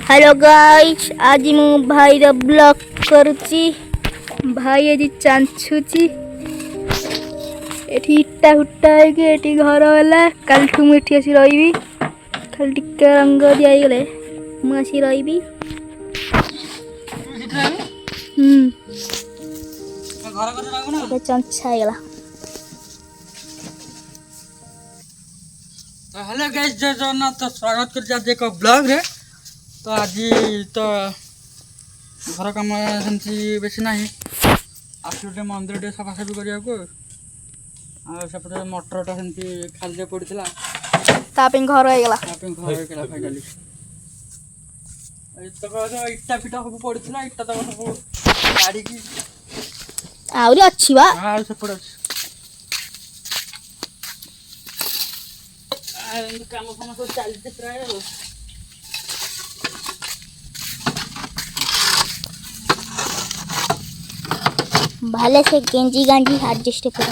Hello guys, आज मु भाई रो ब्लॉग करुची। भाई आज चांचुची एठी इट्टा हुट्टा है एठी घर वाला कल ठु एठी आसी रही खाली टिके रंग दिया गले मु आसी रही। चंचा गला। हेलो गाइस, जय जगन्नाथ। तो स्वागत कर एक ब्लॉग रे। तो आज तो घर कम सेमती बेसी ना आसटे मंदिर टे सफासफी करने को मटरटा सेमती खाली पड़ा घर होगा फाइनाली इटा फिटा सब पड़ा इटा तक सब गाड़ी की आहरी अच्छी बा सेपटे अच्छी काम फाम सब चलते प्राय भले से गेंजी गांजी एडजस्ट कर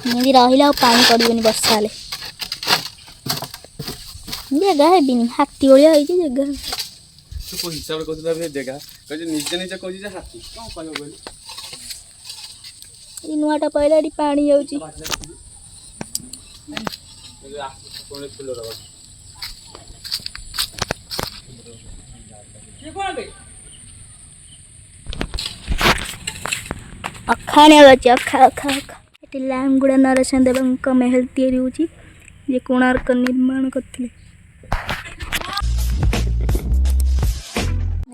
नहीं रहा पानी पड़ोनी बर्षा हेले जगह है बिनी हाथी भाया जगह तू हिसाब से कहते जगह कहे निजे निजे कह हाथी कौन कह ये नुआटा पहला पानी जाऊँगी अखाने अच्छे अखा अखा अखा ये लामगुड़ा नरसिंह देव महल तैयारी होची जे कोणार्क निर्माण करथिले।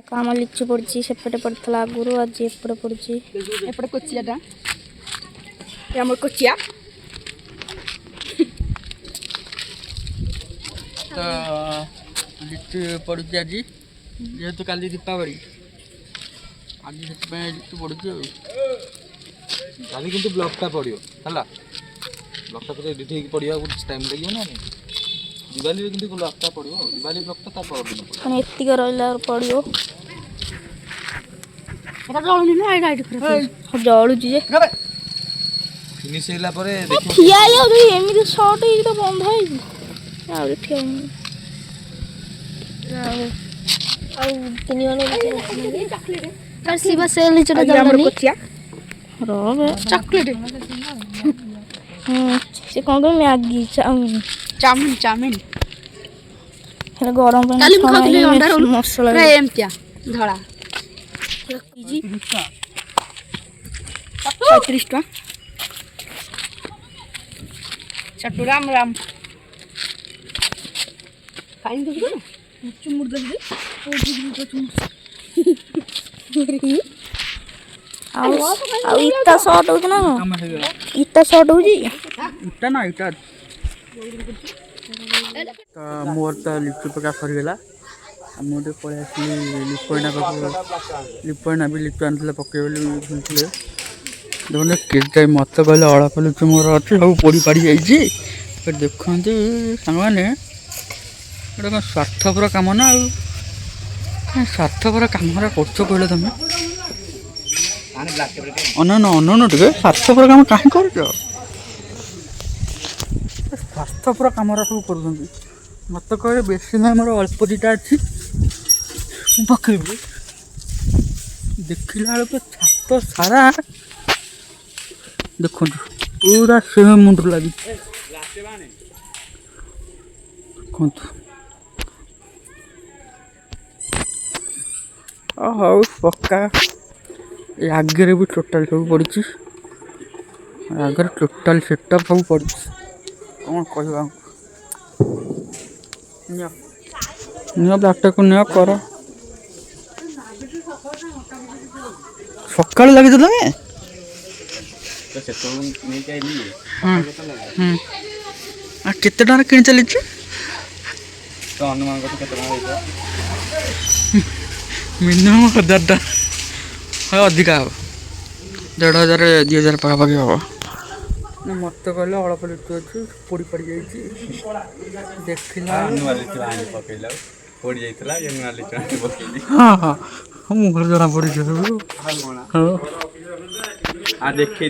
काम लिचु पड़ी सेपटे पड़ता आगुरी आज एपटे पड़ी एपटे कोचियाटा आम कोचिया तो लिचु पड़ी आज जेहेतु काली दीपावली आज से लिचु पड़ी काली किंतु ब्लॉकटा पड़ो है ब्लॉकटा तो एडिट होगी पड़ा कुछ टाइम लगे ना दिवाली में किंतु ब्लॉकटा पड़ो दिवाली ब्लॉकटा ता पड़ो कौन एतिक रहा पड़ो जलुनी ना एट जलुची फिनिश होला परे ठिया एमती सर्ट हो बंध हो ठिया शिवा सेल चॉकलेट से कौन कह मैगी चाउमिन चाउमिन गरम मसला एमतिया धड़ा 35 टका चट्टू राम राम खाइन तो ना चुमुर दे आ इतना शॉर्ट हो ना इतना शॉर्ट हो जी इटा ना इटा तो मोर तो लिचु पका सरीगला मुझे पलि आसली लिपना पाक लिपना भी लिचु आनी पकड़े बोलते देखते के मत कहले अड़प लिचु मोर अच्छे सब पोड़ी पाड़ी जाइए देखते सांगे गोटे कौन स्वार्थपर कम ना स्वार्थपर कम कर कहले तुम अन टे स्वार्थपर कम कहीं कर स्वार्थपर कम सब कर मत कहे बेसी ना मोर अल्प दीटा अच्छी पकड़ी देखला बेलू छात सारा देखु पूरा से मुंड लगी हौ पक्का आगे भी टोटाल सब पड़ी आगे टोटाल सेटअप सब पड़ी कौन कह ब्लैकटा को नियो कर सकाल लगे तुम्हें केते टाइम किन चली मिनिमम 1000 टा हाँ अधिका हम 1500 2000 पाखापाखि हम मत कहले अड़प लिचु अच्छी पोड़ी पड़ जाइए देखला हाँ हाँ मुहर जना पड़ी हाँ हाँ देखे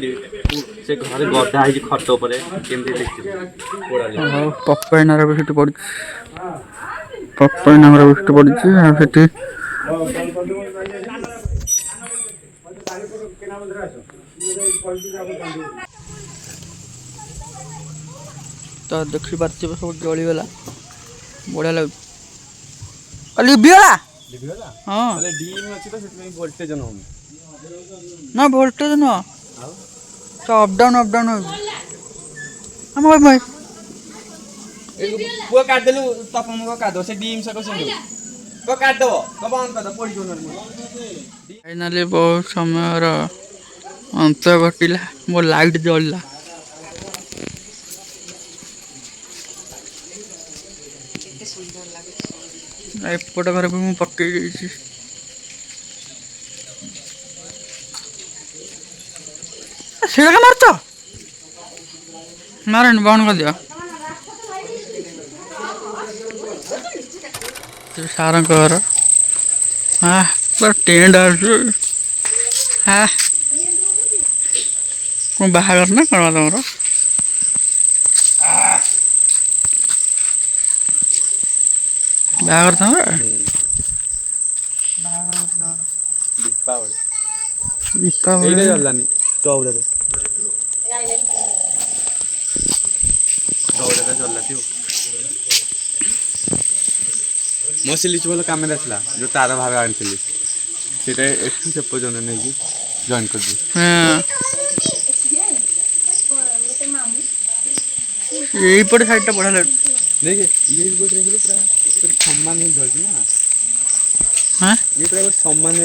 से घरे गदा है खट पर केमती देखिए पप्पाइनार भी सेठी पड़ी पप्पाइनार भी सेठी पड़ी सेठी तो देखी पार्थे सब जलीगला बढ़िया लगे लिभिगला हाँ वोल्टेज ना वोल्टेज नुह तो अपडाउन हो भाई भाई पुआ काटिदेलु तपन काटिदेव से डीम से कैसे काटिदेव बंद कर पड़ी फाइनाली बहुत समय अंत घटिला मो लाइट जलला एपट घर भी मुझे पकई सीढ़ा मारच मारे बंद कर दिया सार घर हाँ पूरा टेंट हाँ कौन बाहर ना कौन तुम बाहर तुम दीपावली चलानी चौदह चलला मो से लिचु वाला कैमेरा था जो तार भाग आनी से पर्यटन नहीं जॉइन कर दी यही पटे साइड टा बढ़िया लगे देखिए ये पूरा सम्मान नहीं धरती ना हाँ ये पूरा सम्मान